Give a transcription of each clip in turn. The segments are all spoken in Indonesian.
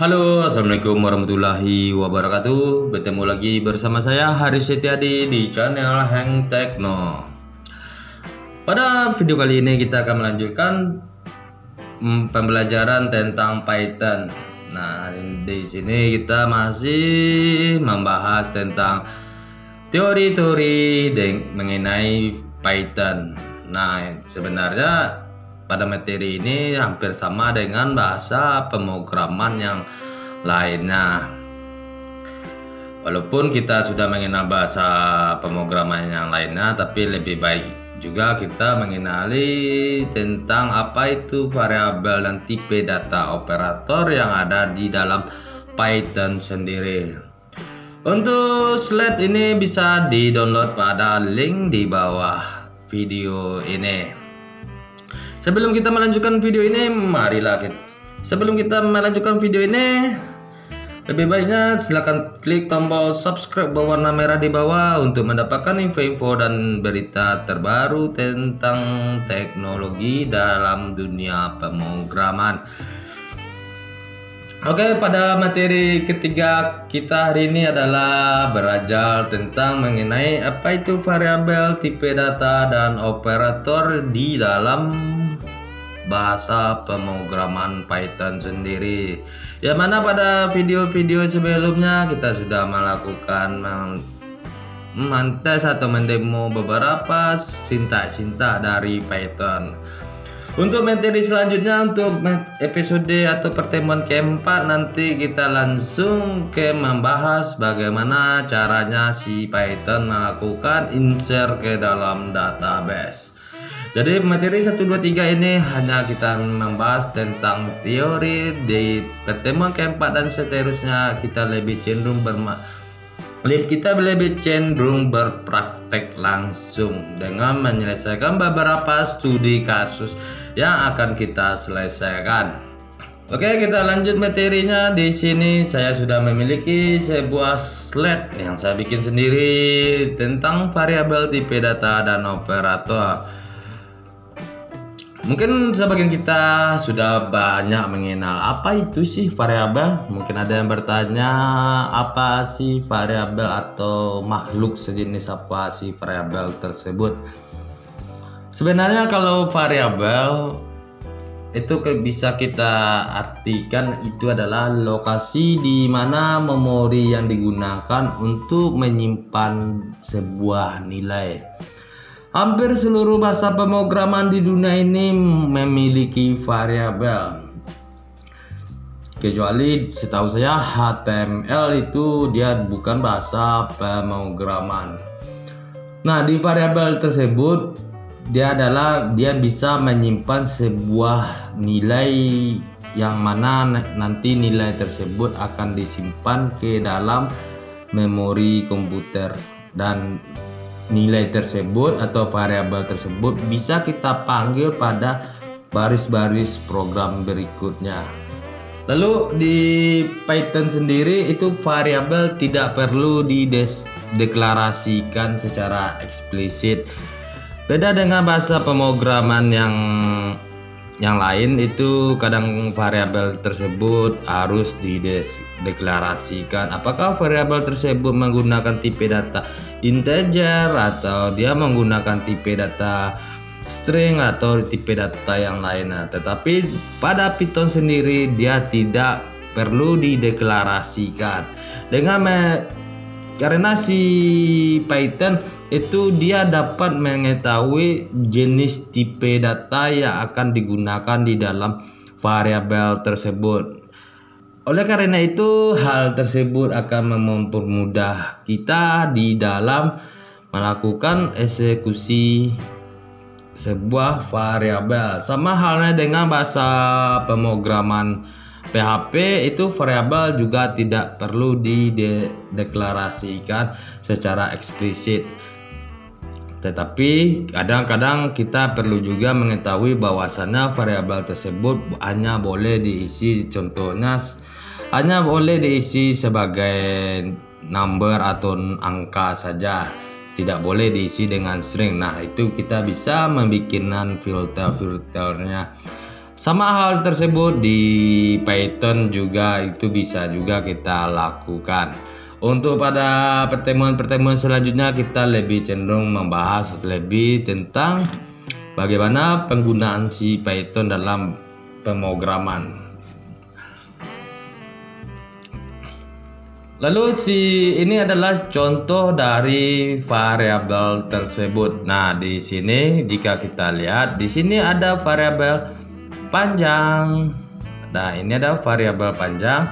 Halo, assalamualaikum warahmatullahi wabarakatuh. Bertemu lagi bersama saya Haris Setiadi di channel Hang Tekno. Pada video kali ini kita akan melanjutkan pembelajaran tentang Python. Nah, di sini kita masih membahas tentang teori-teori mengenai Python. Nah, sebenarnya pada materi ini hampir sama dengan bahasa pemrograman yang lainnya. Walaupun kita sudah mengenal bahasa pemrograman yang lainnya, tapi lebih baik juga kita mengenali tentang apa itu variabel dan tipe data operator yang ada di dalam Python sendiri. Untuk slide ini bisa di-download pada link di bawah video ini. Sebelum kita melanjutkan video ini, lebih baiknya silakan klik tombol subscribe berwarna merah di bawah untuk mendapatkan info-info dan berita terbaru tentang teknologi dalam dunia pemrograman. Oke, pada materi ketiga kita hari ini adalah belajar tentang mengenai apa itu variabel, tipe data, dan operator di dalam bahasa pemrograman Python sendiri. Yang mana pada video-video sebelumnya kita sudah melakukan mentes atau mendemo beberapa sintak-sintak dari Python. Untuk materi selanjutnya, untuk episode atau pertemuan keempat, nanti kita langsung membahas bagaimana caranya si Python melakukan insert ke dalam database. Jadi materi 1, 2, 3 ini hanya kita membahas tentang teori. Di pertemuan keempat dan seterusnya kita lebih cenderung berpraktek langsung dengan menyelesaikan beberapa studi kasus yang akan kita selesaikan. Oke, kita lanjut materinya. Di sini saya sudah memiliki sebuah slide yang saya bikin sendiri tentang variabel, tipe data, dan operator. Mungkin sebagian kita sudah banyak mengenal apa itu sih variabel. Mungkin ada yang bertanya, apa sih variabel atau makhluk sejenis apa sih variabel tersebut? Sebenarnya kalau variabel itu bisa kita artikan itu adalah lokasi di mana memori yang digunakan untuk menyimpan sebuah nilai. Hampir seluruh bahasa pemrograman di dunia ini memiliki variabel. Kecuali setahu saya HTML itu dia bukan bahasa pemrograman. Nah, di variabel tersebut dia bisa menyimpan sebuah nilai yang mana nanti nilai tersebut akan disimpan ke dalam memori komputer, dan nilai tersebut atau variabel tersebut bisa kita panggil pada baris-baris program berikutnya. Lalu di Python sendiri itu variabel tidak perlu dideklarasikan secara eksplisit. Beda dengan bahasa pemrograman yang lain, itu kadang variabel tersebut harus dideklarasikan. Apakah variabel tersebut menggunakan tipe data integer atau dia menggunakan tipe data string atau tipe data yang lainnya. Tetapi pada Python sendiri dia tidak perlu dideklarasikan. Karena si Python itu dia dapat mengetahui jenis tipe data yang akan digunakan di dalam variabel tersebut. Oleh karena itu, hal tersebut akan mempermudah kita di dalam melakukan eksekusi sebuah variabel. Sama halnya dengan bahasa pemrograman PHP, itu variabel juga tidak perlu dideklarasikan secara eksplisit. Tetapi kadang-kadang kita perlu juga mengetahui bahwasannya variabel tersebut hanya boleh diisi, contohnya hanya boleh diisi sebagai number atau angka saja, tidak boleh diisi dengan string. Nah, itu kita bisa membuat filternya. Sama hal tersebut di Python juga itu bisa juga kita lakukan. Untuk pada pertemuan-pertemuan selanjutnya kita lebih cenderung membahas lebih tentang bagaimana penggunaan si Python dalam pemrograman. Lalu ini adalah contoh dari variabel tersebut. Nah, di sini jika kita lihat di sini ada variabel panjang. Nah, ini ada variabel panjang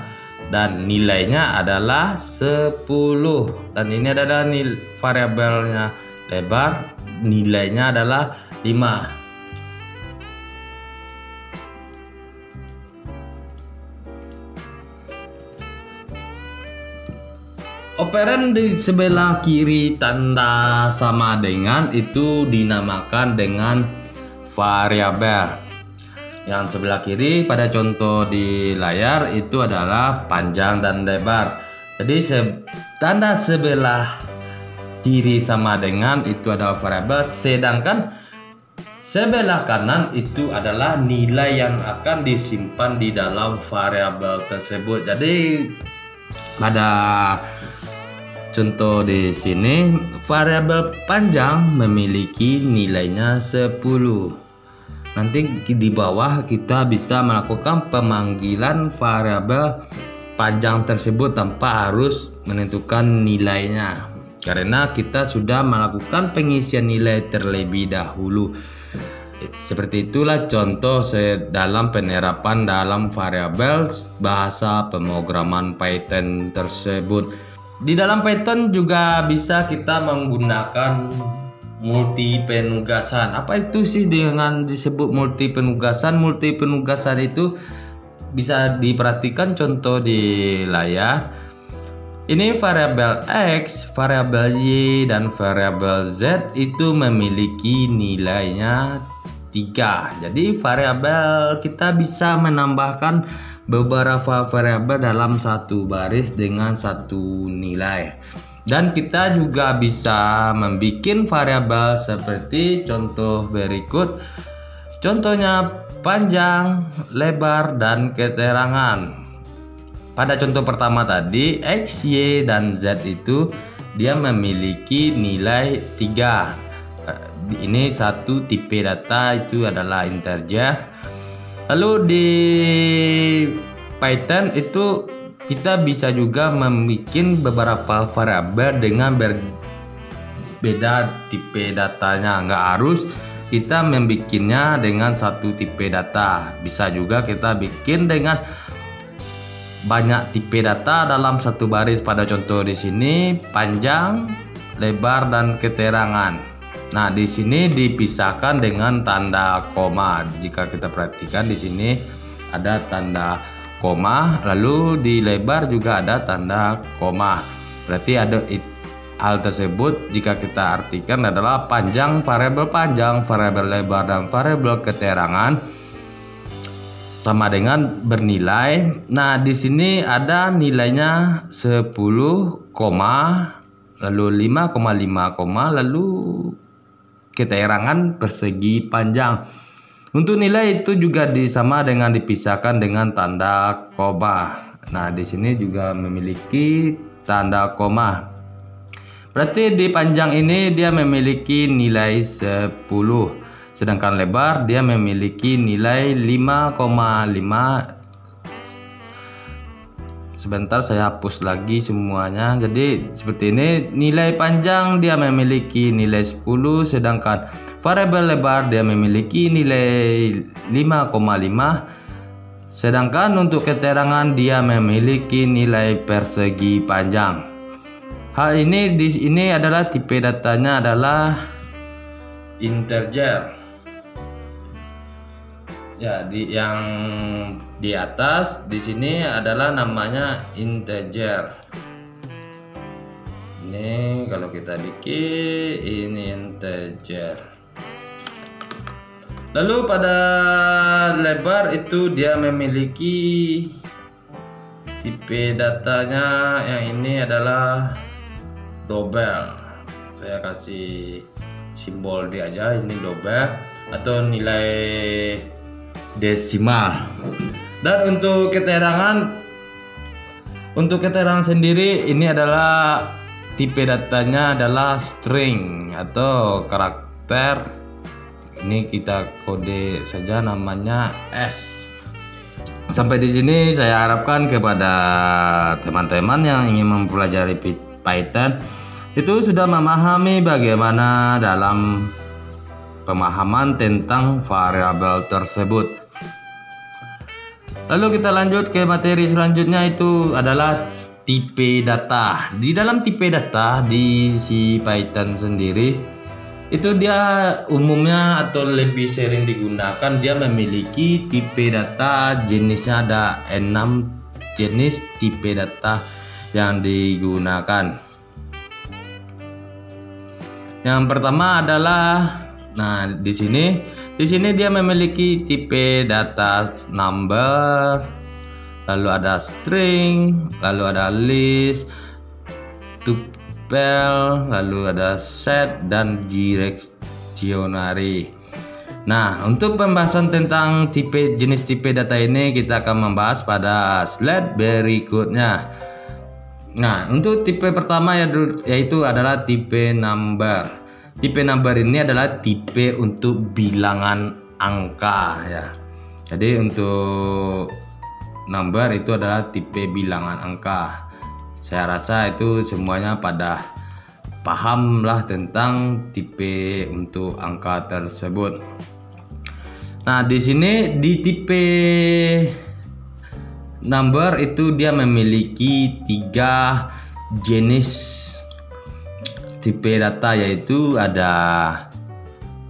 dan nilainya adalah 10. Dan ini adalah variabelnya lebar, nilainya adalah 5. Operan di sebelah kiri tanda sama dengan itu dinamakan dengan variabel. Yang sebelah kiri pada contoh di layar itu adalah panjang dan lebar. Jadi tanda sebelah kiri sama dengan itu adalah variabel, sedangkan sebelah kanan itu adalah nilai yang akan disimpan di dalam variabel tersebut. Jadi pada contoh di sini variabel panjang memiliki nilainya 10. Nanti di bawah kita bisa melakukan pemanggilan variabel panjang tersebut tanpa harus menentukan nilainya, karena kita sudah melakukan pengisian nilai terlebih dahulu. Seperti itulah contoh dalam penerapan dalam variabel bahasa pemrograman Python tersebut. Di dalam Python juga bisa kita menggunakan multi penugasan. Apa itu sih dengan disebut multi penugasan? Multi penugasan itu bisa diperhatikan contoh di layar. Ini variabel X, variabel Y, dan variabel Z itu memiliki nilainya 3. Jadi variabel kita bisa menambahkan beberapa variabel dalam satu baris dengan satu nilai. Dan kita juga bisa membuat variabel seperti contoh berikut. Contohnya panjang, lebar, dan keterangan. Pada contoh pertama tadi, X, Y, dan Z itu dia memiliki nilai 3. Ini satu tipe data itu adalah integer. Lalu di Python itu kita bisa juga membuat beberapa variabel dengan berbeda tipe datanya. Nggak harus kita membuatnya dengan satu tipe data. Bisa juga kita bikin dengan banyak tipe data dalam satu baris. Pada contoh di sini panjang, lebar, dan keterangan. Nah, di sini dipisahkan dengan tanda koma. Jika kita perhatikan di sini ada tanda koma, lalu di lebar juga ada tanda koma. Berarti ada hal tersebut jika kita artikan adalah panjang, variabel lebar, dan variabel keterangan sama dengan bernilai. Nah, di sini ada nilainya 10, lalu 5,5, lalu keterangan persegi panjang. Untuk nilai itu juga sama dengan dipisahkan dengan tanda koma. Nah, di sini juga memiliki tanda koma. Berarti di panjang ini dia memiliki nilai 10. Sedangkan lebar dia memiliki nilai 5,5. Sebentar saya hapus lagi semuanya. Jadi seperti ini, nilai panjang dia memiliki nilai 10, sedangkan variabel lebar dia memiliki nilai 5,5, sedangkan untuk keterangan dia memiliki nilai persegi panjang. Hal ini di sini adalah tipe datanya adalah integer. Ya, yang di atas di sini adalah namanya integer. Ini kalau kita bikin ini integer. Lalu pada lebar itu dia memiliki tipe datanya yang ini adalah double. Saya kasih simbol D aja, ini double, atau nilai desimal. Dan untuk keterangan sendiri ini adalah tipe datanya adalah string atau karakter. Ini kita kode saja namanya S. Sampai di sini saya harapkan kepada teman-teman yang ingin mempelajari Python itu sudah memahami bagaimana dalam pemahaman tentang variabel tersebut. Lalu kita lanjut ke materi selanjutnya, itu adalah tipe data. Di dalam tipe data di si Python sendiri itu dia umumnya atau lebih sering digunakan, dia memiliki tipe data jenisnya ada 6 jenis tipe data yang digunakan. Yang pertama adalah, nah di sini dia memiliki tipe data number, lalu ada string, lalu ada list, tuple, lalu ada set dan directory. Nah, untuk pembahasan tentang jenis tipe data ini kita akan membahas pada slide berikutnya. Nah, untuk tipe pertama yaitu adalah tipe number. Tipe number ini adalah tipe untuk bilangan angka ya. Jadi untuk number itu adalah tipe bilangan angka. Saya rasa itu semuanya pada paham lah tentang tipe untuk angka tersebut. Nah, di sini di tipe number itu dia memiliki 3 jenis tipe data, yaitu ada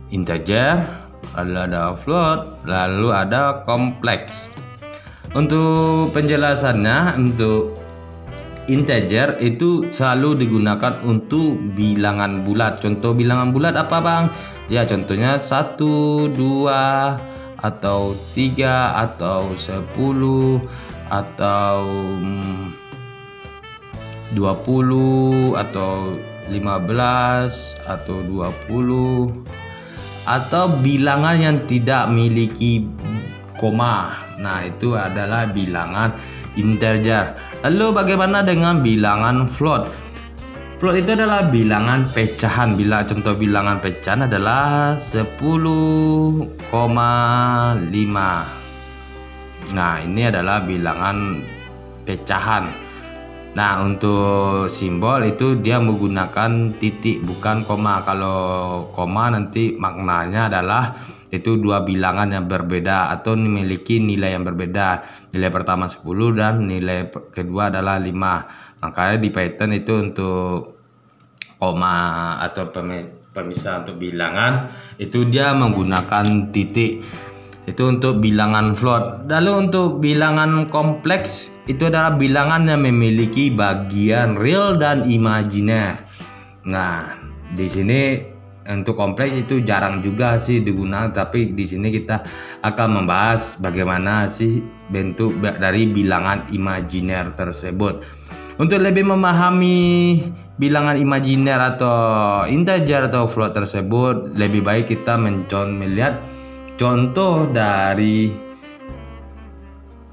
integer, lalu ada float, lalu ada kompleks. Untuk penjelasannya, untuk integer itu selalu digunakan untuk bilangan bulat. Contoh bilangan bulat apa bang? Ya contohnya 1, 2 atau 3 atau 10 atau 20 atau 15 atau 20 atau bilangan yang tidak memiliki koma. Nah, itu adalah bilangan integer. Lalu bagaimana dengan bilangan float? Float itu adalah bilangan pecahan. Contoh bilangan pecahan adalah 10,5. Nah, ini adalah bilangan pecahan. Nah, untuk simbol itu dia menggunakan titik bukan koma. Kalau koma nanti maknanya adalah itu dua bilangan yang berbeda atau memiliki nilai yang berbeda. Nilai pertama 10 dan nilai kedua adalah 5. Makanya di Python itu untuk koma atau pemisah untuk bilangan itu dia menggunakan titik. Itu untuk bilangan float. Lalu untuk bilangan kompleks itu adalah bilangan yang memiliki bagian real dan imajiner. Nah, di sini untuk kompleks itu jarang juga sih digunakan, tapi di sini kita akan membahas bagaimana sih bentuk dari bilangan imajiner tersebut. Untuk lebih memahami bilangan imajiner atau integer atau float tersebut, lebih baik kita melihat contoh dari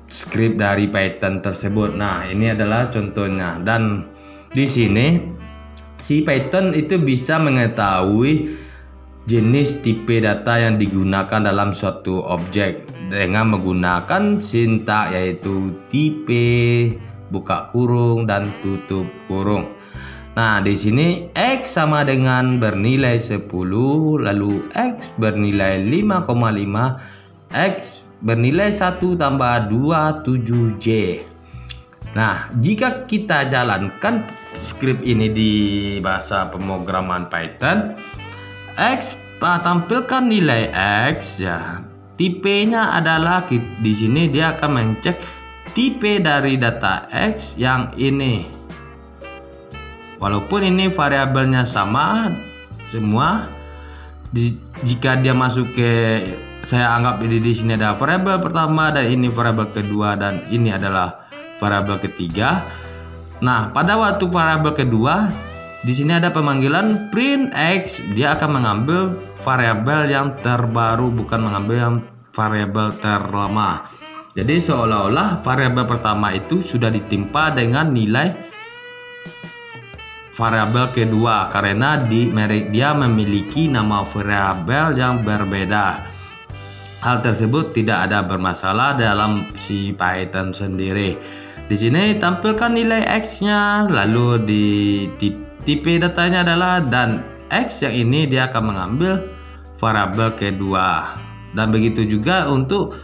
script dari Python tersebut. Nah, ini adalah contohnya, dan di sini si Python itu bisa mengetahui jenis tipe data yang digunakan dalam suatu objek dengan menggunakan sintaks yaitu tipe, buka kurung dan tutup kurung. Nah, di sini X sama dengan bernilai 10, lalu X bernilai 5,5, X bernilai 1 tambah 2, 7J. Nah, jika kita jalankan script ini di bahasa pemrograman Python, X tampilkan nilai X ya. Tipenya adalah di sini dia akan mencek tipe dari data X yang ini. Walaupun ini variabelnya sama semua, jika dia masuk ke, saya anggap ini di sini ada variabel pertama dan ini variabel kedua dan ini adalah variabel ketiga. Nah, pada waktu variabel kedua di sini ada pemanggilan print X, dia akan mengambil variabel yang terbaru, bukan mengambil yang variabel terlama. Jadi seolah-olah variabel pertama itu sudah ditimpa dengan nilai variabel kedua karena dia memiliki nama variabel yang berbeda. Hal tersebut tidak ada bermasalah dalam si Python sendiri. Di sini tampilkan nilai X-nya, lalu di tipe datanya adalah dan X yang ini dia akan mengambil variabel kedua. Dan begitu juga untuk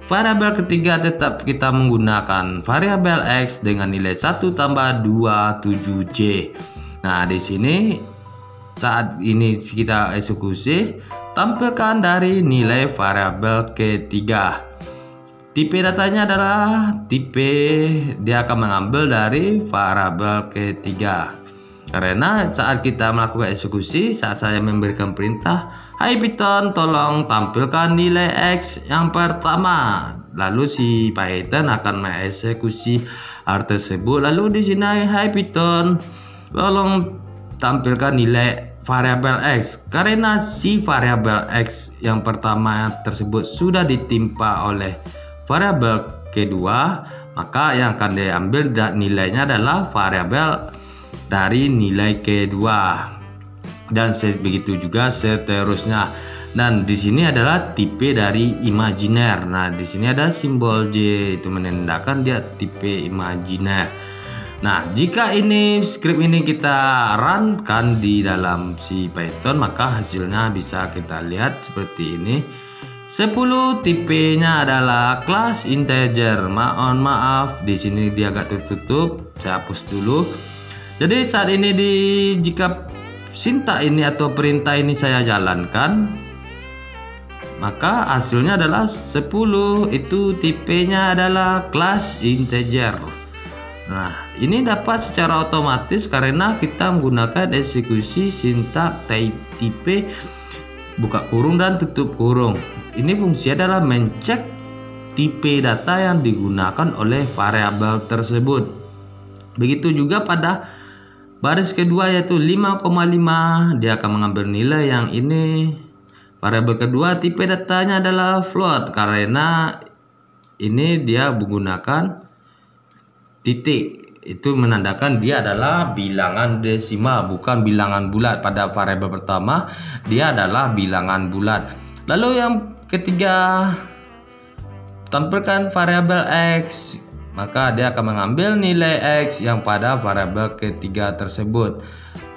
variabel ketiga tetap kita menggunakan variabel X dengan nilai 1 tambah 27J. Nah, di sini saat ini kita eksekusi, tampilkan dari nilai variabel ketiga. Tipe datanya adalah tipe dia akan mengambil dari variabel ketiga. Karena saat kita melakukan eksekusi, saat saya memberikan perintah, "Hai Python, tolong tampilkan nilai X yang pertama." Lalu si Python akan mengeksekusi hal tersebut. Lalu di sini, "Hai Python, tolong tampilkan nilai variabel X." Karena si variabel X yang pertama tersebut sudah ditimpa oleh variabel kedua, maka yang akan diambil nilainya adalah variabel dari nilai kedua, dan begitu juga seterusnya. Dan di sini adalah tipe dari imajiner. Nah, di sini ada simbol J, itu menandakan dia tipe imajiner. Nah, jika ini script ini kita runkan di dalam si Python, maka hasilnya bisa kita lihat seperti ini. 10 tipenya adalah kelas integer. Maaf, di sini dia agak tertutup. Saya hapus dulu. Jadi saat ini jika sintak ini atau perintah ini saya jalankan, maka hasilnya adalah 10. Itu tipenya adalah kelas integer. Nah, ini dapat secara otomatis karena kita menggunakan eksekusi sintak tipe buka kurung dan tutup kurung. Ini fungsi adalah mencek tipe data yang digunakan oleh variabel tersebut. Begitu juga pada baris kedua yaitu 5,5, dia akan mengambil nilai yang ini. Variabel kedua tipe datanya adalah float karena ini dia menggunakan titik. Itu menandakan dia adalah bilangan desimal, bukan bilangan bulat. Pada variabel pertama dia adalah bilangan bulat. Lalu yang ketiga, tampilkan variabel X, maka dia akan mengambil nilai X yang pada variabel ketiga tersebut.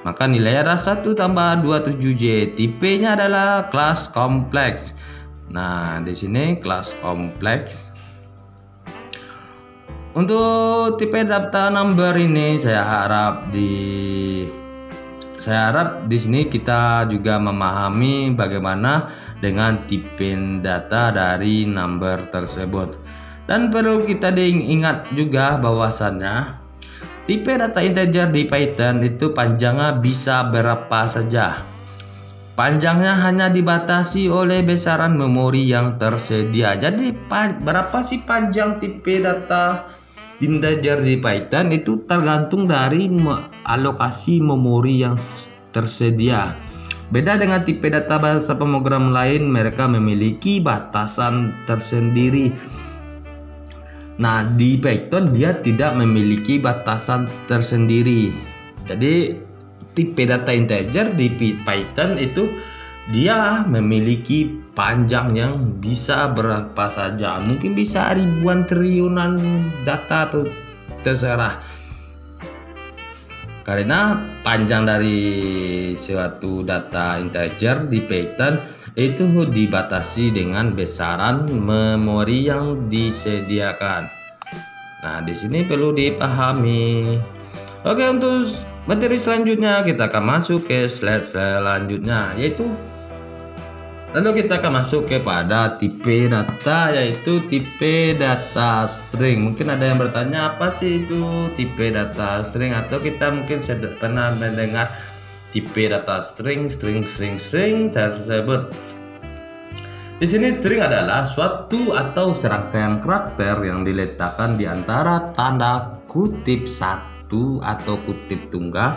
Maka nilainya adalah 1 tambah 27J. Tipenya adalah kelas kompleks. Nah, di sini kelas kompleks. Untuk tipe data number ini saya harap di sini kita juga memahami bagaimana dengan tipe data dari number tersebut. Dan perlu kita diingat juga bahwasannya tipe data integer di Python itu panjangnya bisa berapa saja. Panjangnya hanya dibatasi oleh besaran memori yang tersedia. Jadi berapa sih panjang tipe data integer di Python itu tergantung dari alokasi memori yang tersedia. Beda dengan tipe data bahasa pemrograman lain, mereka memiliki batasan tersendiri. Nah, di Python dia tidak memiliki batasan tersendiri. Jadi tipe data integer di Python itu dia memiliki panjang yang bisa berapa saja, mungkin bisa ribuan triliunan data atau terserah. Karena panjang dari suatu data integer di Python itu dibatasi dengan besaran memori yang disediakan. Nah, di sini perlu dipahami. Oke, untuk materi selanjutnya kita akan masuk ke slide selanjutnya, yaitu lalu kita akan masuk kepada tipe data, yaitu tipe data string. Mungkin ada yang bertanya apa sih itu tipe data string, atau kita mungkin pernah mendengar tipe data string tersebut. Di sini string adalah suatu atau serangkaian karakter yang diletakkan di antara tanda kutip satu atau kutip tunggal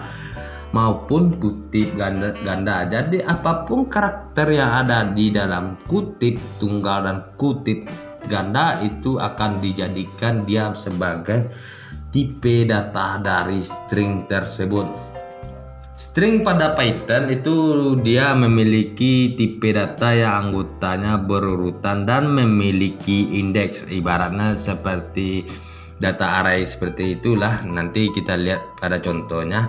maupun kutip ganda. Jadi apapun karakter yang ada di dalam kutip tunggal dan kutip ganda itu akan dijadikan dia sebagai tipe data dari string tersebut. String pada Python itu dia memiliki tipe data yang anggotanya berurutan dan memiliki indeks, ibaratnya seperti data array seperti itulah. Nanti kita lihat pada contohnya.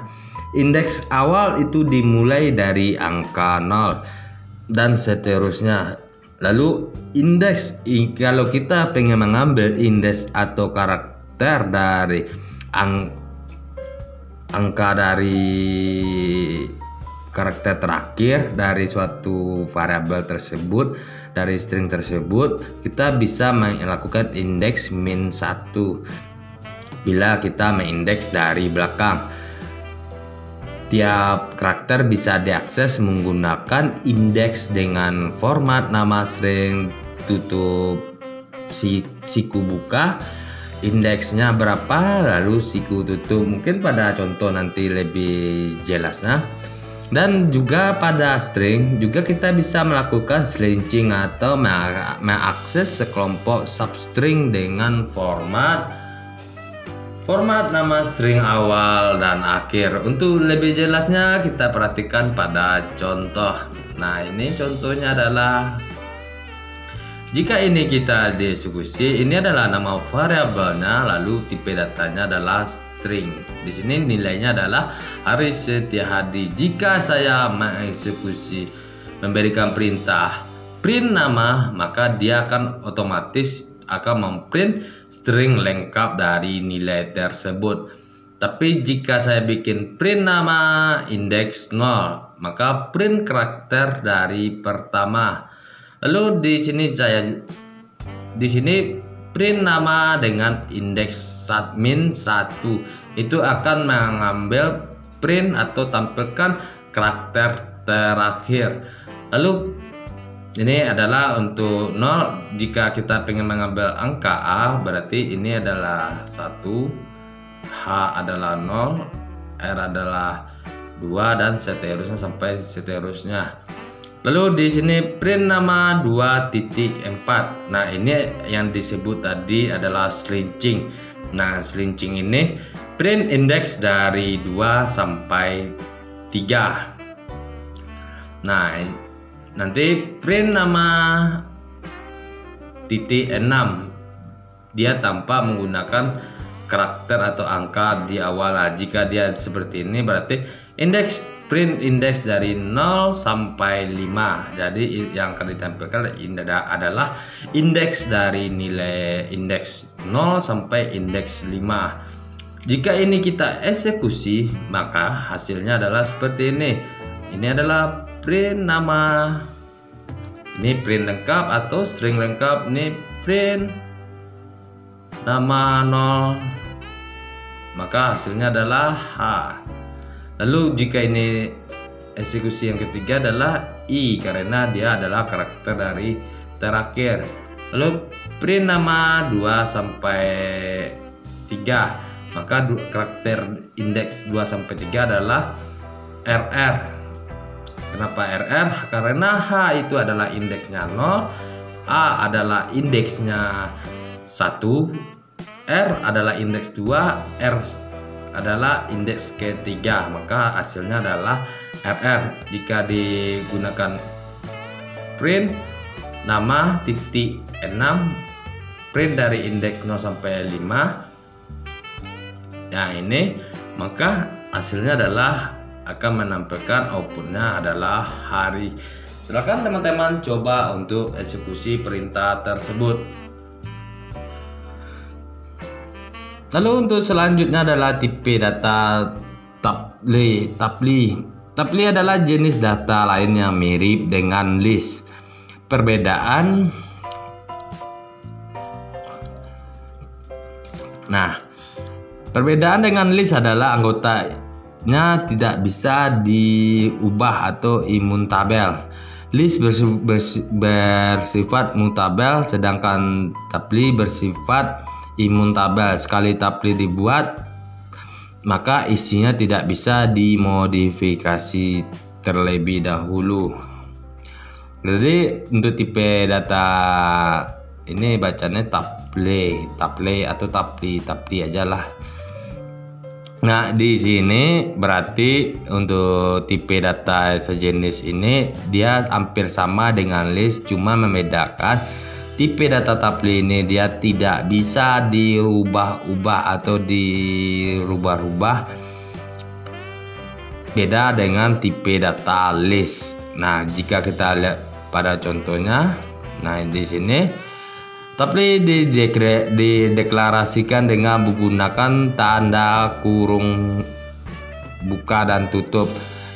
Indeks awal itu dimulai dari angka 0 dan seterusnya. Lalu indeks, kalau kita pengen mengambil indeks atau karakter dari angka dari karakter terakhir dari suatu variabel tersebut, dari string tersebut, kita bisa melakukan indeks min 1 bila kita mengindeks dari belakang. Tiap karakter bisa diakses menggunakan indeks dengan format nama string, tutup siku buka, indeksnya berapa, lalu siku tutup. Mungkin pada contoh nanti lebih jelasnya. Dan juga pada string juga kita bisa melakukan slinging atau mengakses sekelompok substring dengan format nama string awal dan akhir. Untuk lebih jelasnya kita perhatikan pada contoh. Nah, ini contohnya adalah jika ini kita dieksekusi, ini adalah nama variabelnya, lalu tipe datanya adalah string. Di sini nilainya adalah Haris Setiahadi. Jika saya mengeksekusi memberikan perintah print nama, maka dia akan otomatis akan memprint string lengkap dari nilai tersebut. Tapi jika saya bikin print nama indeks 0, maka print karakter dari pertama. Lalu di sini print nama dengan indeks min 1 itu akan mengambil print atau tampilkan karakter terakhir. Lalu ini adalah untuk 0. Jika kita pengen mengambil angka A, berarti ini adalah 1, H adalah 0, R adalah 2 dan seterusnya sampai seterusnya. Lalu di sini print nama 2.4. Nah, ini yang disebut tadi adalah slinging. Nah, slinging ini print indeks dari 2 sampai 3. Nah, nanti print nama titik 6 dia tanpa menggunakan karakter atau angka di awal. Jika dia seperti ini berarti print indeks dari 0 sampai 5. Jadi yang akan ditampilkan adalah indeks dari nilai indeks 0 sampai indeks 5. Jika ini kita eksekusi, maka hasilnya adalah seperti ini. Ini adalah print nama, ini print lengkap atau string lengkap, ini print nama 0, maka hasilnya adalah H. Lalu jika ini eksekusi yang ketiga adalah I, karena dia adalah karakter dari terakhir. Lalu print nama 2 sampai 3, maka karakter indeks 2 sampai 3 adalah RR. Kenapa RR? Karena H itu adalah indeksnya 0, A adalah indeksnya 1, R adalah indeks 2, R adalah indeks ketiga, maka hasilnya adalah RR. Jika digunakan print nama titik 6, print dari indeks 0 sampai 5, nah ini, maka hasilnya adalah akan menampilkan outputnya adalah hari. Silakan teman-teman coba untuk eksekusi perintah tersebut. Lalu untuk selanjutnya adalah tipe data tuply. Tuply adalah jenis data lain yang mirip dengan list. Perbedaan dengan list adalah anggotanya tidak bisa diubah atau imutabel. List bersifat mutabel, sedangkan tuply bersifat imutabel. Sekali tuply dibuat, maka isinya tidak bisa dimodifikasi terlebih dahulu. Jadi untuk tipe data ini bacanya taple atau tapli aja lah. Nah, di sini berarti untuk tipe data sejenis ini dia hampir sama dengan list, cuma membedakan tipe data tapli ini dia tidak bisa dirubah-ubah atau dirubah-rubah, beda dengan tipe data list. Nah, jika kita lihat pada contohnya, nah di sini tapi dideklarasikan dengan menggunakan tanda kurung buka dan tutup,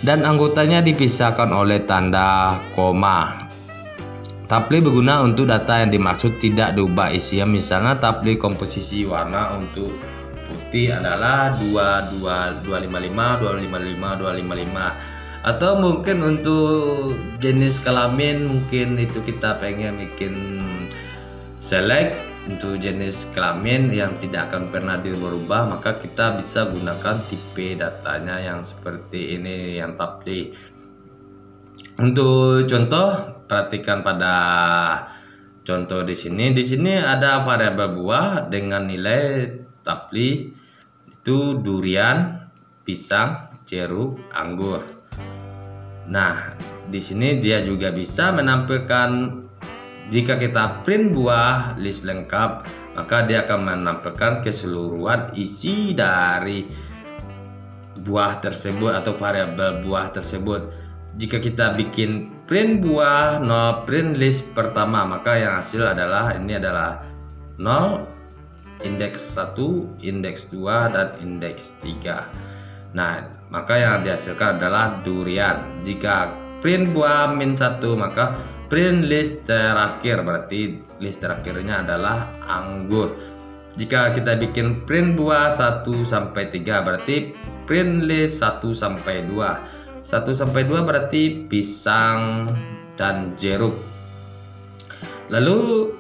dan anggotanya dipisahkan oleh tanda koma. Tapli berguna untuk data yang dimaksud tidak diubah isinya. Misalnya tapli komposisi warna untuk putih adalah 255, 255, 255. Atau mungkin untuk jenis kelamin, mungkin itu kita pengen bikin select untuk jenis kelamin yang tidak akan pernah berubah, maka kita bisa gunakan tipe datanya yang seperti ini, yang tapli. Untuk contoh, perhatikan pada contoh di sini. Di sini ada variabel buah dengan nilai tapli itu durian, pisang, jeruk, anggur. Nah, di sini dia juga bisa menampilkan, jika kita print buah list lengkap, maka dia akan menampilkan keseluruhan isi dari buah tersebut atau variabel buah tersebut. Jika kita bikin print buah print list pertama, maka yang hasil adalah ini adalah 0, indeks 1, indeks 2, dan indeks 3. Nah, maka yang dihasilkan adalah durian. Jika print buah -1, maka print list terakhir, berarti list terakhirnya adalah anggur. Jika kita bikin print buah 1 sampai 3, berarti print list 1 sampai 2. 1 sampai 2 berarti pisang dan jeruk. Lalu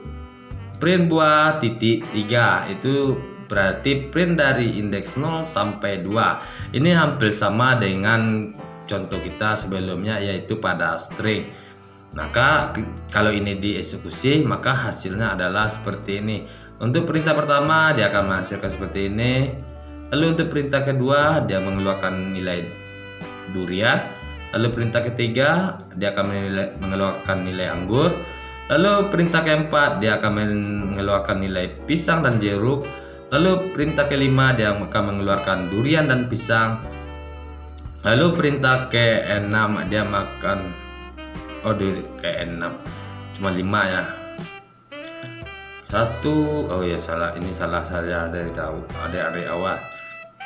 print buah titik 3 itu berarti print dari indeks 0 sampai 2. Ini hampir sama dengan contoh kita sebelumnya, yaitu pada string. Maka kalau ini dieksekusi, maka hasilnya adalah seperti ini. Untuk perintah pertama dia akan menghasilkan seperti ini. Lalu untuk perintah kedua dia mengeluarkan nilai durian. Lalu perintah ketiga dia akan mengeluarkan nilai anggur. Lalu perintah keempat dia akan mengeluarkan nilai pisang dan jeruk. Lalu perintah kelima dia akan mengeluarkan durian dan pisang. Lalu perintah keenam dia makan kayak 6 cuma 5 ya. Oh ya, salah, ini salah saya dari awal.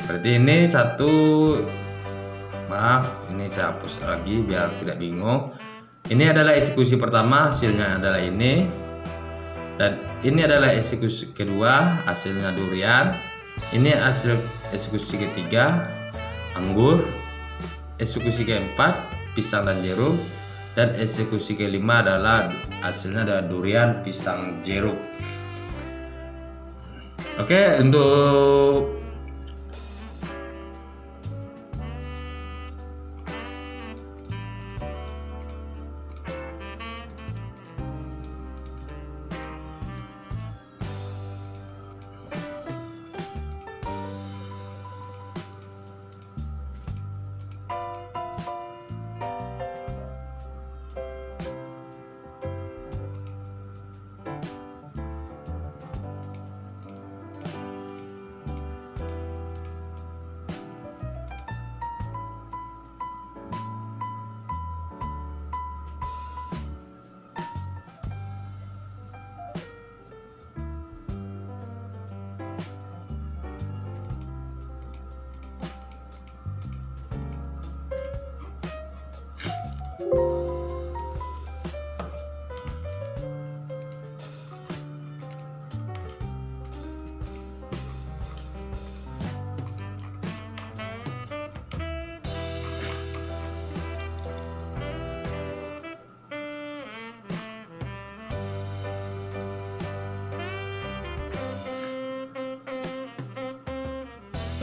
Berarti ini 1, maaf, ini saya hapus lagi biar tidak bingung. Ini adalah eksekusi pertama, hasilnya adalah ini. Dan ini adalah eksekusi kedua, hasilnya durian. Ini hasil eksekusi ketiga, anggur. Eksekusi keempat, pisang dan jeruk. Dan eksekusi kelima adalah hasilnya adalah durian, pisang, jeruk. Oke, untuk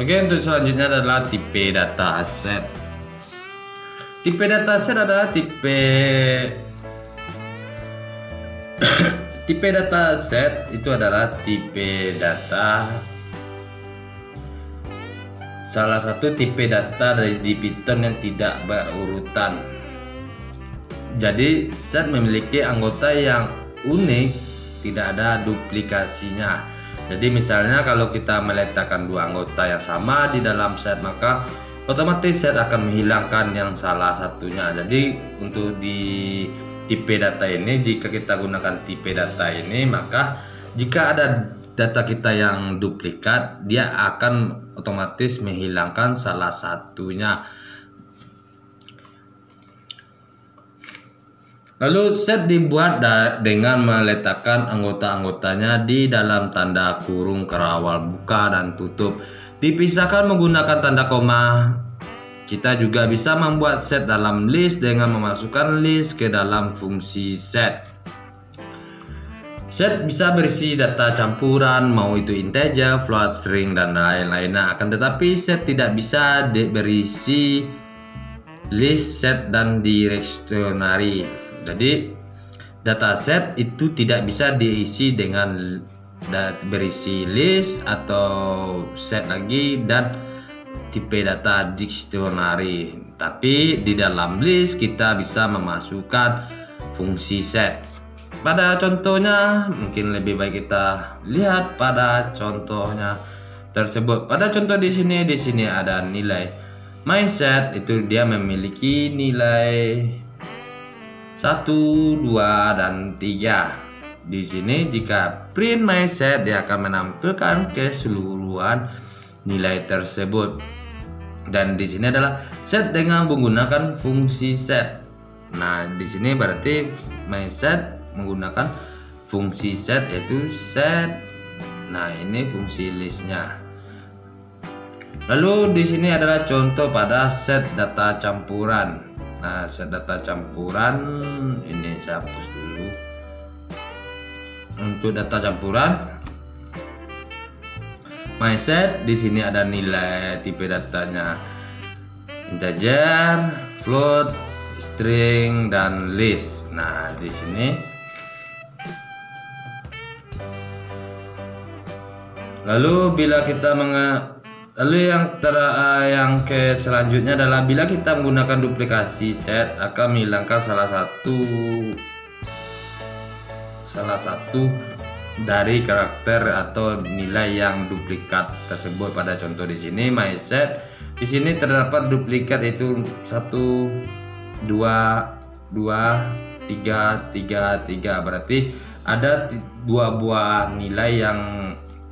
Oke, untuk selanjutnya adalah tipe dataset. Tipe dataset adalah tipe dataset itu adalah tipe data, salah satu tipe data di Python yang tidak berurutan. Jadi set memiliki anggota yang unik, tidak ada duplikasinya. Jadi misalnya kalau kita meletakkan dua anggota yang sama di dalam set, maka otomatis set akan menghilangkan yang salah satunya. Jadi untuk di tipe data ini, jika kita gunakan tipe data ini, maka jika ada data kita yang duplikat, dia akan otomatis menghilangkan salah satunya. Lalu set dibuat dengan meletakkan anggota-anggotanya di dalam tanda kurung kerawal buka dan tutup, dipisahkan menggunakan tanda koma. Kita juga bisa membuat set dalam list dengan memasukkan list ke dalam fungsi set. Set bisa berisi data campuran, mau itu integer, float, string, dan lain-lainnya. Akan tetapi set tidak bisa berisi list, set, dan directory. Jadi dataset itu tidak bisa diisi dengan berisi list atau set lagi dan tipe data dictionary. Tapi di dalam list kita bisa memasukkan fungsi set. Pada contohnya mungkin lebih baik kita lihat pada contohnya tersebut. Pada contoh di sini ada nilai mySet, itu dia memiliki nilai 1, 2, dan 3. Di sini jika print mySet, dia akan menampilkan keseluruhan nilai tersebut. Dan di sini adalah set dengan menggunakan fungsi set. Nah, di sini berarti mySet menggunakan fungsi set, yaitu set. Nah, ini fungsi listnya. Lalu di sini adalah contoh pada set data campuran. Nah, set data campuran ini saya hapus dulu. Untuk data campuran mySet, di sini ada nilai tipe datanya integer, float, string, dan list. Nah, di sini lalu bila kita yang ke selanjutnya adalah bila kita menggunakan duplikasi set, akan menghilangkan salah satu dari karakter atau nilai yang duplikat tersebut. Pada contoh di sini mySet, di sini terdapat duplikat itu 1, 2, 3, 3. Berarti ada 2 buah nilai yang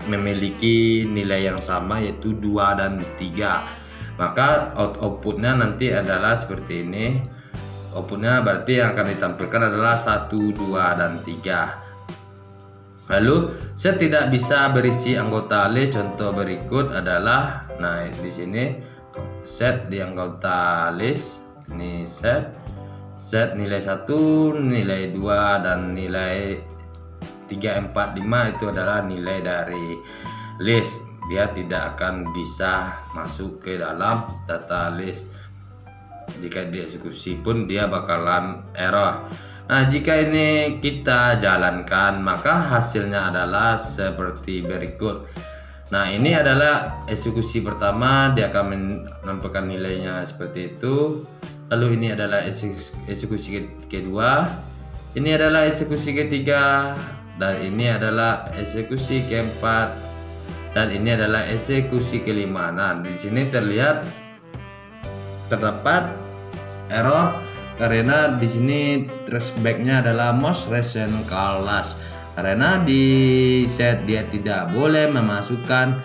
memiliki nilai yang sama, yaitu 2 dan 3. Maka outputnya nanti adalah seperti ini. Outputnya berarti yang akan ditampilkan adalah 1, 2, dan 3. Lalu set tidak bisa berisi anggota list. Contoh berikut adalah, nah di sini set di anggota list. Ini set nilai 1, nilai 2, dan nilai 3, 4, 5 itu adalah nilai dari list. Dia tidak akan bisa masuk ke dalam data list. Jika dieksekusi pun dia bakalan error. Nah, jika ini kita jalankan, maka hasilnya adalah seperti berikut. Nah, ini adalah eksekusi pertama, dia akan menampilkan nilainya seperti itu. Lalu ini adalah eksekusi kedua, ini adalah eksekusi ketiga, dan ini adalah eksekusi keempat, dan ini adalah eksekusi kelima. Nah, di sini terdapat error karena di sini tracebacknya adalah most recent class, karena di set dia tidak boleh memasukkan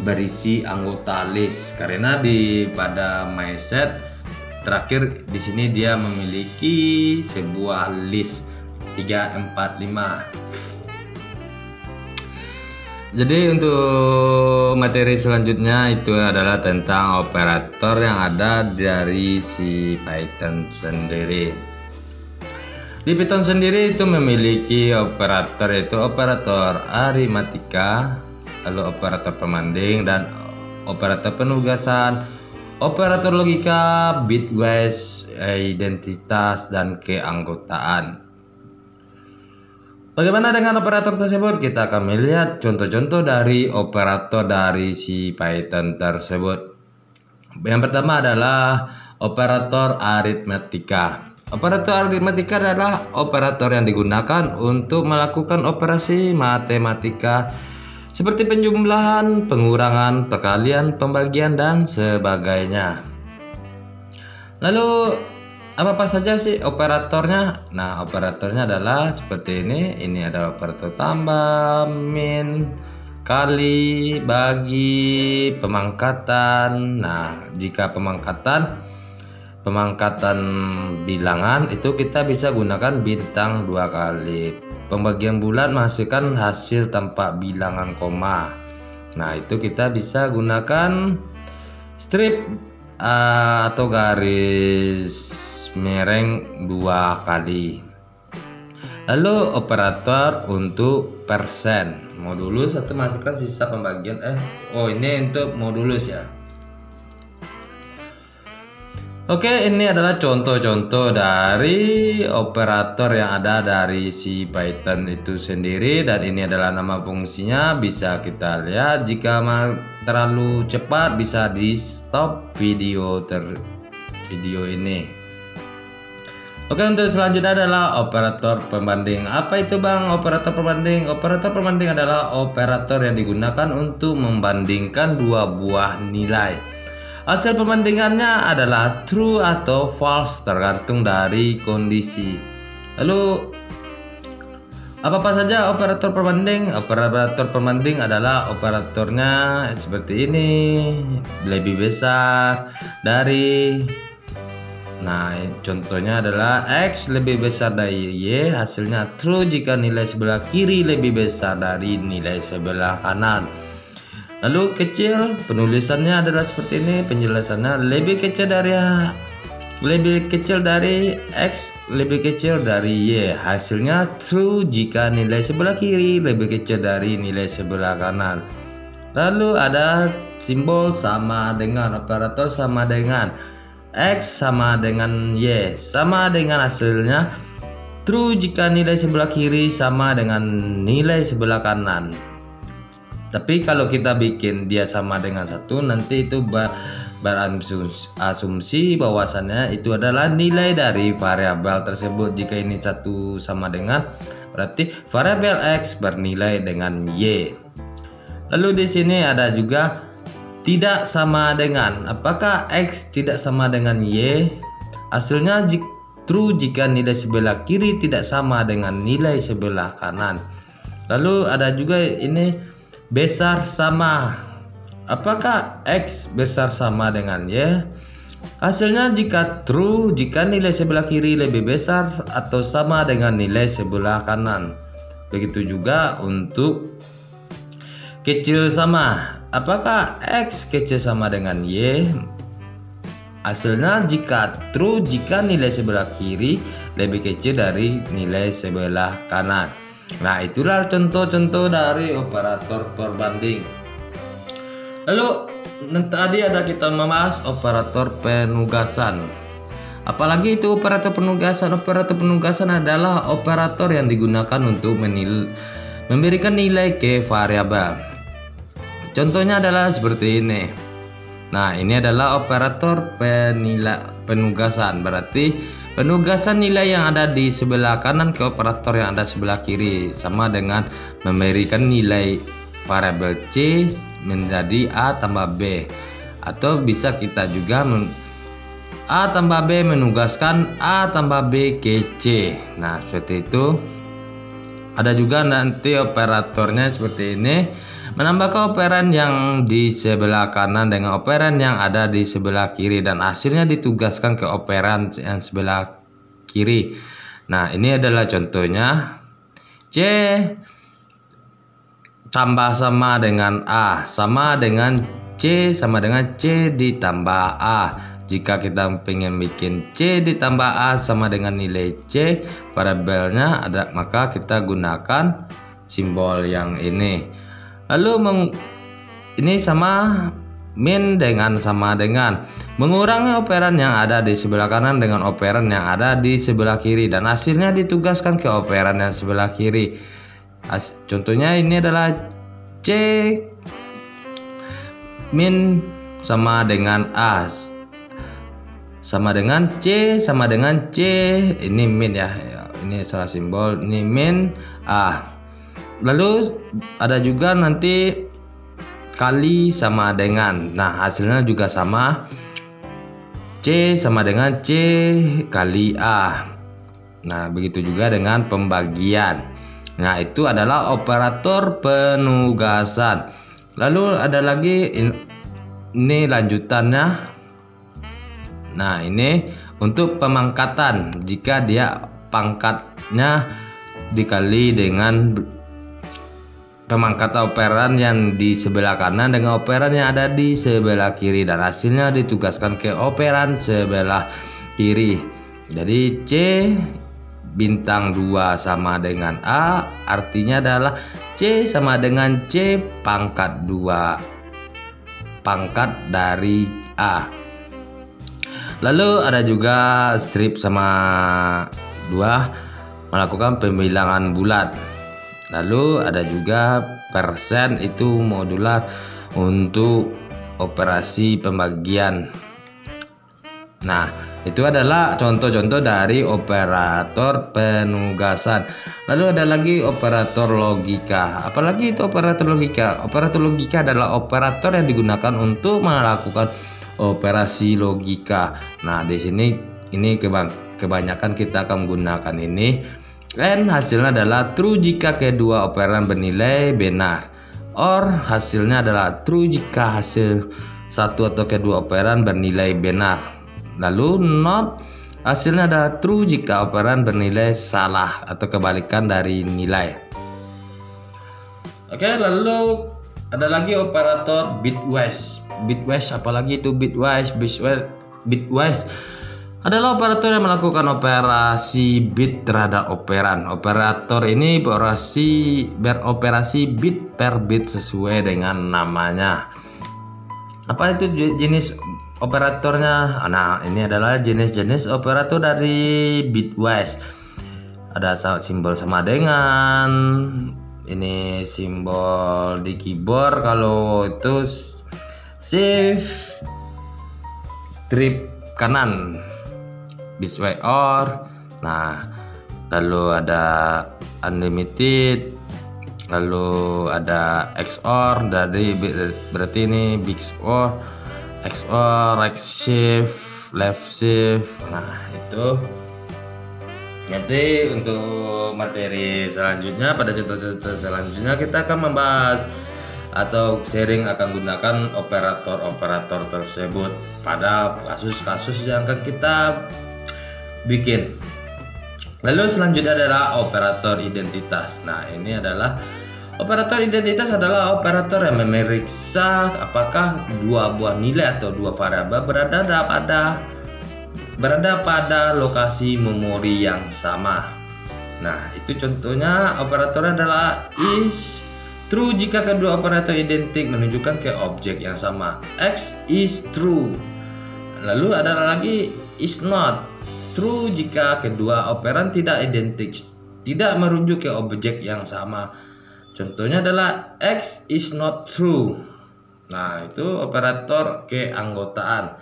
berisi anggota list, karena pada mySet terakhir di sini dia memiliki sebuah list 3, 4, 5. Jadi untuk materi selanjutnya itu adalah tentang operator yang ada dari si Python sendiri. Di Python sendiri itu memiliki operator, yaitu operator aritmatika, lalu operator pembanding dan operator penugasan, operator logika, bitwise, identitas, dan keanggotaan. Bagaimana dengan operator tersebut? Kita akan melihat contoh-contoh dari operator dari si Python tersebut. Yang pertama adalah operator aritmetika. Operator aritmetika adalah operator yang digunakan untuk melakukan operasi matematika seperti penjumlahan, pengurangan, perkalian, pembagian, dan sebagainya. Lalu apa saja sih operatornya? Nah, operatornya adalah seperti ini. Ini adalah operator tambah, min, kali, bagi, pemangkatan. Nah, jika pemangkatan bilangan itu kita bisa gunakan bintang 2 kali. Pembagian bulat menghasilkan hasil tanpa bilangan koma. Nah, itu kita bisa gunakan strip atau garis mereng 2 kali. Lalu operator untuk persen, modulus atau masukkan sisa pembagian. Ini untuk modulus ya. Oke, ini adalah contoh-contoh dari operator yang ada dari si Python itu sendiri, dan ini adalah nama fungsinya. Bisa kita lihat, jika terlalu cepat bisa di stop video ini. Oke, untuk selanjutnya adalah operator pembanding. Apa itu Bang operator pembanding? Operator pembanding adalah operator yang digunakan untuk membandingkan dua buah nilai. Hasil pembandingannya adalah true atau false tergantung dari kondisi. Lalu apa saja operator pembanding? Operator pembanding adalah operatornya seperti ini, lebih besar dari. Nah, contohnya adalah X lebih besar dari Y, hasilnya true jika nilai sebelah kiri lebih besar dari nilai sebelah kanan. Lalu kecil, penulisannya adalah seperti ini, penjelasannya lebih kecil dari X lebih kecil dari Y, hasilnya true jika nilai sebelah kiri lebih kecil dari nilai sebelah kanan. Lalu ada simbol sama dengan, operator sama dengan, X sama dengan Y, sama dengan hasilnya true jika nilai sebelah kiri sama dengan nilai sebelah kanan. Tapi kalau kita bikin dia sama dengan 1, nanti itu berasumsi bahwasannya itu adalah nilai dari variabel tersebut. Jika ini 1 sama dengan, berarti variabel X bernilai dengan Y. Lalu di sini ada juga tidak sama dengan. Apakah X tidak sama dengan Y? Hasilnya true jika nilai sebelah kiri tidak sama dengan nilai sebelah kanan. Lalu ada juga ini besar sama. Apakah X besar sama dengan Y? Hasilnya jika true jika nilai sebelah kiri lebih besar atau sama dengan nilai sebelah kanan. Begitu juga untuk kecil sama. Apakah X kecil sama dengan Y? Hasilnya jika true jika nilai sebelah kiri lebih kecil dari nilai sebelah kanan. Nah, itulah contoh-contoh dari operator perbanding. Lalu tadi ada kita membahas operator penugasan. Apalagi itu operator penugasan? Operator penugasan adalah operator yang digunakan untuk memberikan nilai ke variabel. Contohnya adalah seperti ini. Nah, ini adalah operator penugasan. Berarti penugasan nilai yang ada di sebelah kanan ke operator yang ada sebelah kiri, sama dengan memberikan nilai variabel C menjadi A tambah B. Atau bisa kita juga A tambah B menugaskan A tambah B ke C. Nah, seperti itu. Ada juga nanti operatornya seperti ini, menambahkan operan yang di sebelah kanan dengan operan yang ada di sebelah kiri dan hasilnya ditugaskan ke operan yang sebelah kiri. Nah, ini adalah contohnya. C tambah sama dengan A sama dengan C sama dengan C ditambah A. Jika kita ingin bikin C ditambah A sama dengan nilai C variabelnya ada, maka kita gunakan simbol yang ini. Lalu ini sama min dengan sama dengan mengurangi operan yang ada di sebelah kanan dengan operan yang ada di sebelah kiri, dan hasilnya ditugaskan ke operan yang sebelah kiri. Contohnya ini adalah C min sama dengan A sama dengan C sama dengan C. Ini min ya, ini salah simbol, ini min A. Lalu ada juga nanti kali sama dengan, nah hasilnya juga sama, C sama dengan C kali A. Nah begitu juga dengan pembagian. Nah itu adalah operator penugasan. Lalu ada lagi ini lanjutannya. Nah ini untuk pemangkatan, jika dia pangkatnya dikali dengan pemangkat operan yang di sebelah kanan dengan operan yang ada di sebelah kiri, dan hasilnya ditugaskan ke operan sebelah kiri. Jadi C bintang 2 sama dengan A, artinya adalah C sama dengan C pangkat 2 pangkat dari A. Lalu ada juga strip sama 2 melakukan pembilangan bulat. Lalu ada juga persen, itu modular untuk operasi pembagian. Nah itu adalah contoh-contoh dari operator penugasan. Lalu ada lagi operator logika. Apalagi itu operator logika? Operator logika adalah operator yang digunakan untuk melakukan operasi logika. Nah di sini ini kebanyakan kita akan menggunakan ini. And hasilnya adalah true jika kedua operan bernilai benar, or hasilnya adalah true jika hasil satu atau kedua operan bernilai benar. Lalu not hasilnya adalah true jika operan bernilai salah atau kebalikan dari nilai. Oke, lalu ada lagi operator bitwise. Bitwise apalagi itu bitwise? Bitwise adalah operator yang melakukan operasi bit terhadap operan. Operator ini beroperasi bit per bit sesuai dengan namanya. Apa itu jenis operatornya? Nah ini adalah jenis-jenis operator dari bitwise. Ada simbol sama dengan, ini simbol di keyboard kalau itu shift strip kanan bitwise or. Nah lalu ada unlimited, lalu ada XOR, dari berarti ini big or, XOR, right shift, left shift. Nah itu nanti untuk materi selanjutnya, pada contoh-contoh selanjutnya kita akan membahas atau sharing akan gunakan operator-operator tersebut pada kasus-kasus yang akan kita bikin. Lalu selanjutnya adalah operator identitas. Nah ini adalah operator identitas adalah operator yang memeriksa apakah dua buah nilai atau dua variabel berada pada lokasi memori yang sama. Nah itu contohnya operator adalah is true jika kedua operator identik menunjukkan ke objek yang sama. X is true. Lalu ada lagi is not true jika kedua operan tidak identik, tidak merujuk ke objek yang sama. Contohnya adalah X is not true. Nah itu operator keanggotaan.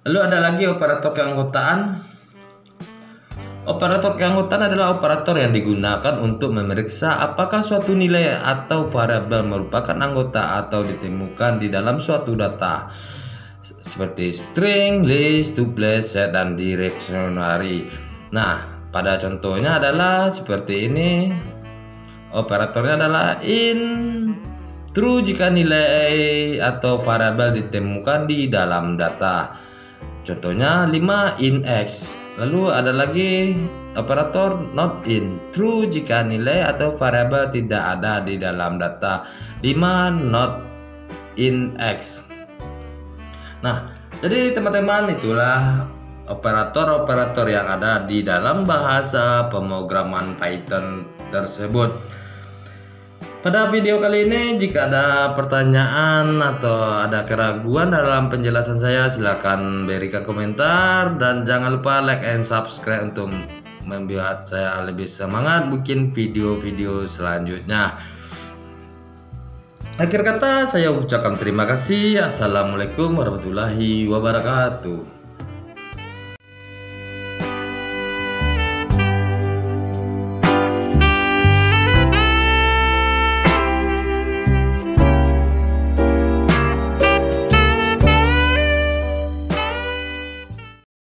Lalu ada lagi operator keanggotaan. Operator keanggotaan adalah operator yang digunakan untuk memeriksa apakah suatu nilai atau variabel merupakan anggota atau ditemukan di dalam suatu data, seperti string, list, tuple, set, dan dictionary. Nah, pada contohnya adalah seperti ini. Operatornya adalah in true jika nilai atau variabel ditemukan di dalam data. Contohnya 5 in x. Lalu ada lagi operator not in true jika nilai atau variabel tidak ada di dalam data. 5 not in x. Nah, jadi teman-teman itulah operator-operator yang ada di dalam bahasa pemrograman Python tersebut. Pada video kali ini, jika ada pertanyaan atau ada keraguan dalam penjelasan saya, silakan berikan komentar dan jangan lupa like and subscribe untuk membuat saya lebih semangat bikin video-video selanjutnya. Akhir kata saya ucapkan terima kasih. Assalamualaikum warahmatullahi wabarakatuh.